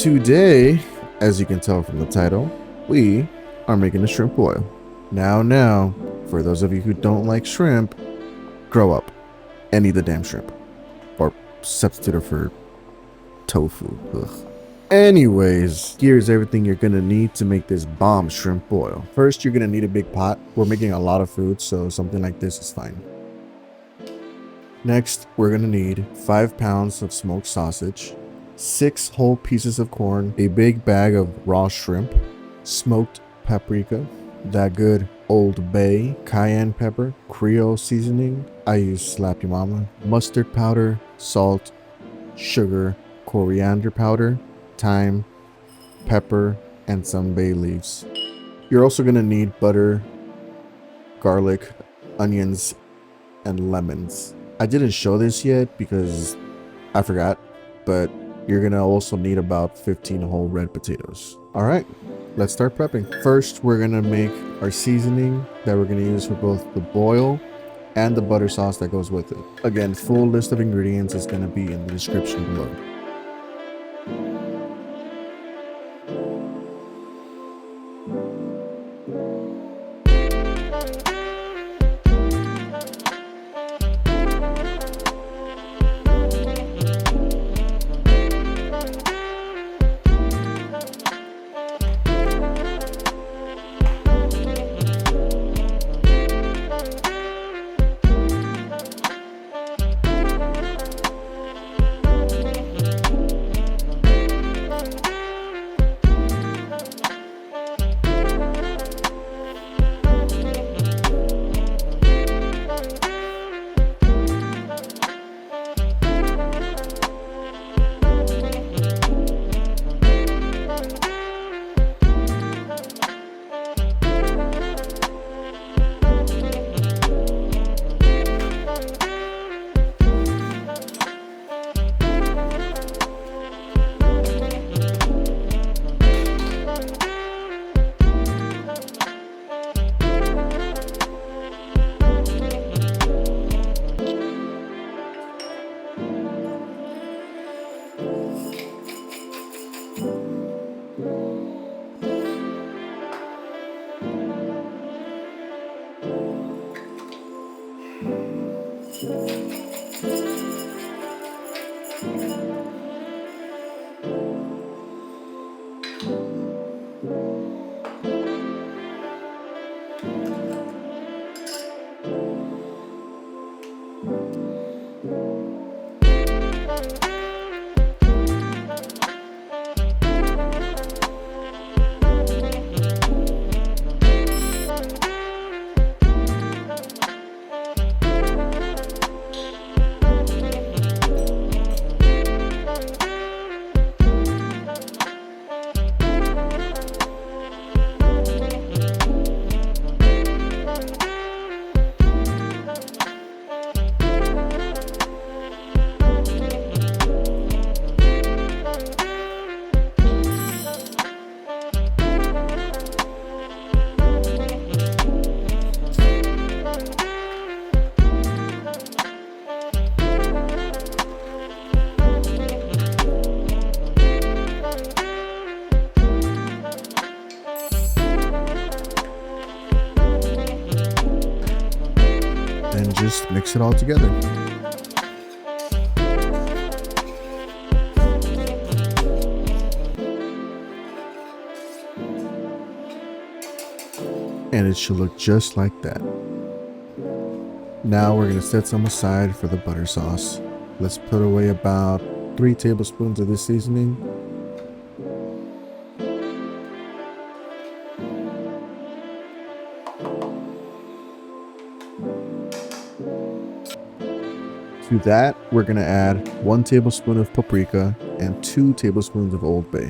Today, as you can tell from the title, we are making a shrimp boil. Now, for those of you who don't like shrimp, grow up and eat the damn shrimp. Or substitute it for tofu. Ugh. Anyways, here's everything you're gonna need to make this bomb shrimp boil. First, you're gonna need a big pot. We're making a lot of food, so something like this is fine. Next, we're gonna need 5 pounds of smoked sausage, 6 whole pieces of corn, a big bag of raw shrimp, smoked paprika, that good Old Bay, cayenne pepper, Creole seasoning, I use Slap Your Mama, mustard powder, salt, sugar, coriander powder, thyme, pepper, and some bay leaves. You're also gonna need butter, garlic, onions, and lemons. I didn't show this yet because I forgot, but you're gonna also need about 15 whole red potatoes. All right, let's start prepping. First, we're gonna make our seasoning that we're gonna use for both the boil and the butter sauce that goes with it. Again, full list of ingredients is gonna be in the description below. And just mix it all together. And it should look just like that. Now we're going to set some aside for the butter sauce. Let's put away about 3 tablespoons of this seasoning. To that, we're going to add 1 tablespoon of paprika and 2 tablespoons of Old Bay.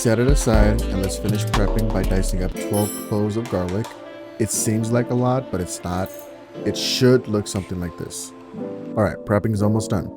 Set it aside and let's finish prepping by dicing up 12 cloves of garlic. It seems like a lot, but it's not. It should look something like this. All right, prepping is almost done.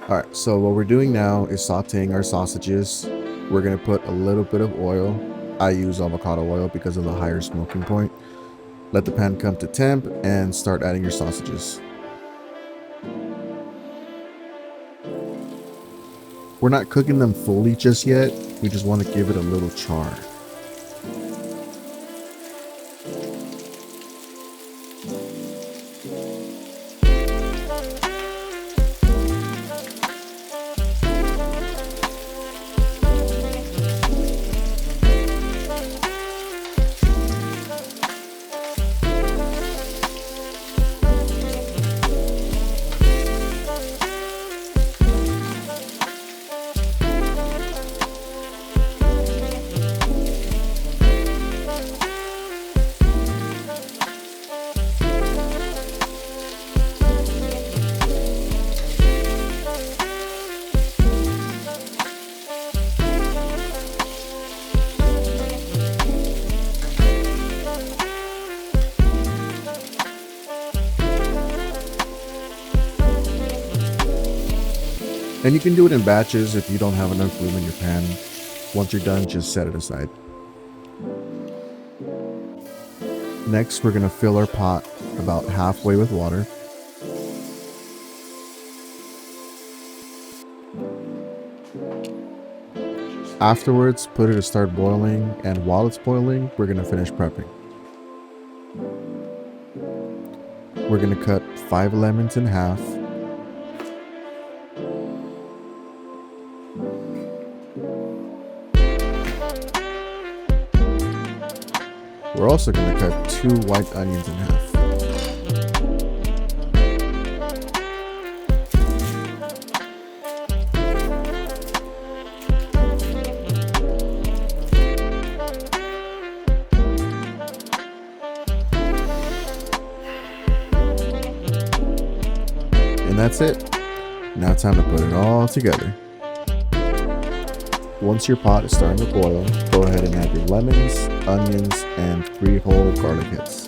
All right, so what we're doing now is sauteing our sausages. We're gonna put a little bit of oil. I use avocado oil because of the higher smoking point. Let the pan come to temp and start adding your sausages. We're not cooking them fully just yet. We just want to give it a little char. And you can do it in batches if you don't have enough room in your pan. Once you're done, just set it aside. Next, we're gonna fill our pot about halfway with water. Afterwards, put it to start boiling, and while it's boiling, we're gonna finish prepping. We're gonna cut 5 lemons in half. We're also going to cut 2 white onions in half. And that's it. Now time to put it all together. Once your pot is starting to boil, go ahead and add your lemons, onions, and 3 whole garlic heads.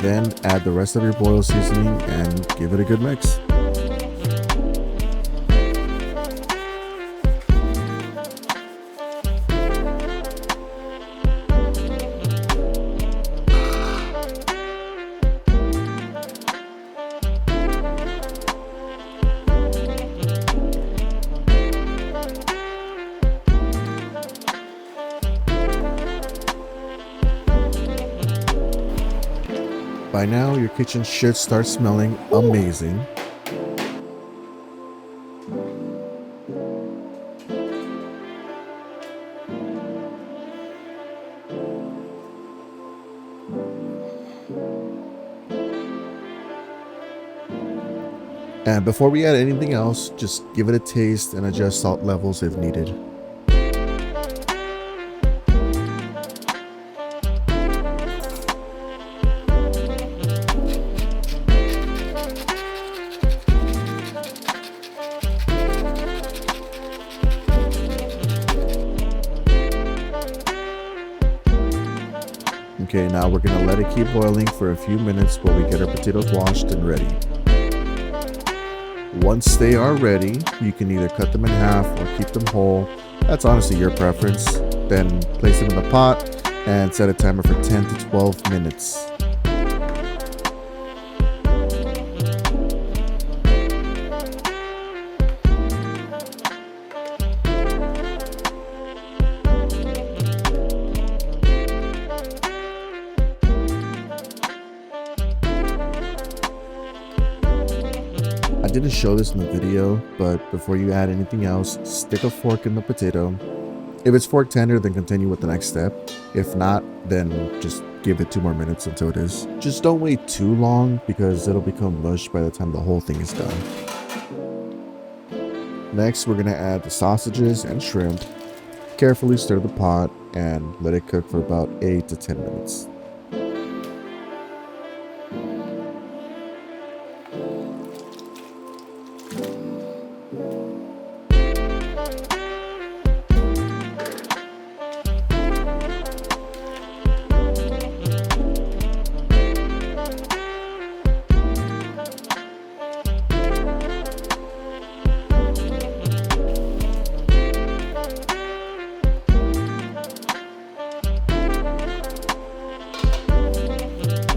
Then add the rest of your boil seasoning and give it a good mix. By now, your kitchen should start smelling amazing. And before we add anything else, just give it a taste and adjust salt levels if needed. Okay, now we're gonna let it keep boiling for a few minutes while we get our potatoes washed and ready. Once they are ready, you can either cut them in half or keep them whole. That's honestly your preference. Then place them in the pot and set a timer for 10 to 12 minutes. I didn't show this in the video, but before you add anything else, stick a fork in the potato. If it's fork tender, then continue with the next step. If not, then just give it 2 more minutes until it is. Just don't wait too long because it'll become mush by the time the whole thing is done. Next, we're gonna add the sausages and shrimp. Carefully stir the pot and let it cook for about 8 to 10 minutes.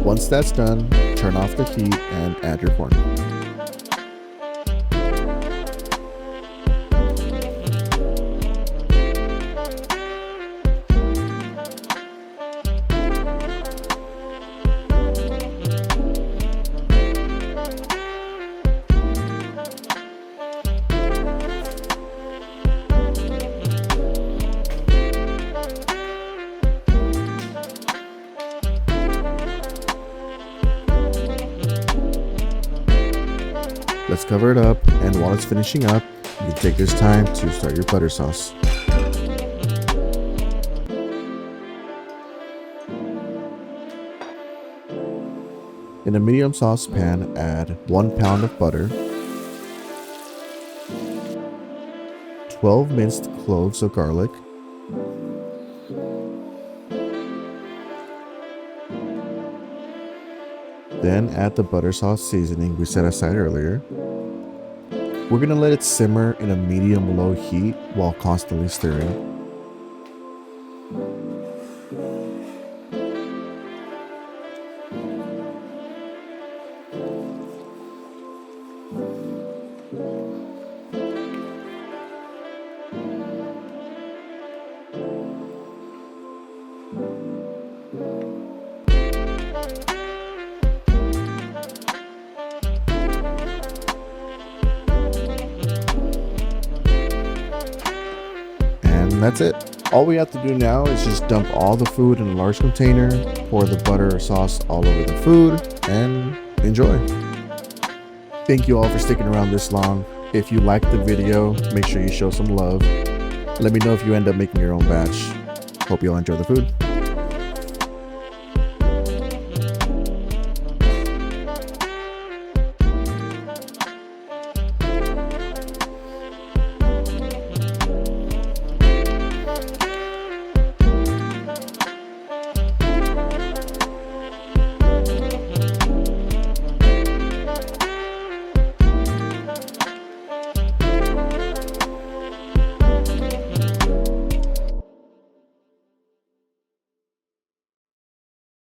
Once that's done, turn off the heat and add your corn. Let's cover it up, and while it's finishing up, you can take this time to start your butter sauce. In a medium saucepan, add 1 pound of butter, 12 minced cloves of garlic, then add the butter sauce seasoning we set aside earlier. We're gonna let it simmer in a medium-low heat while constantly stirring. And that's it. All we have to do now is just dump all the food in a large container, pour the butter or sauce all over the food, and enjoy. Thank you all for sticking around this long. If you liked the video, make sure you show some love. Let me know if you end up making your own batch. Hope you all enjoy the food.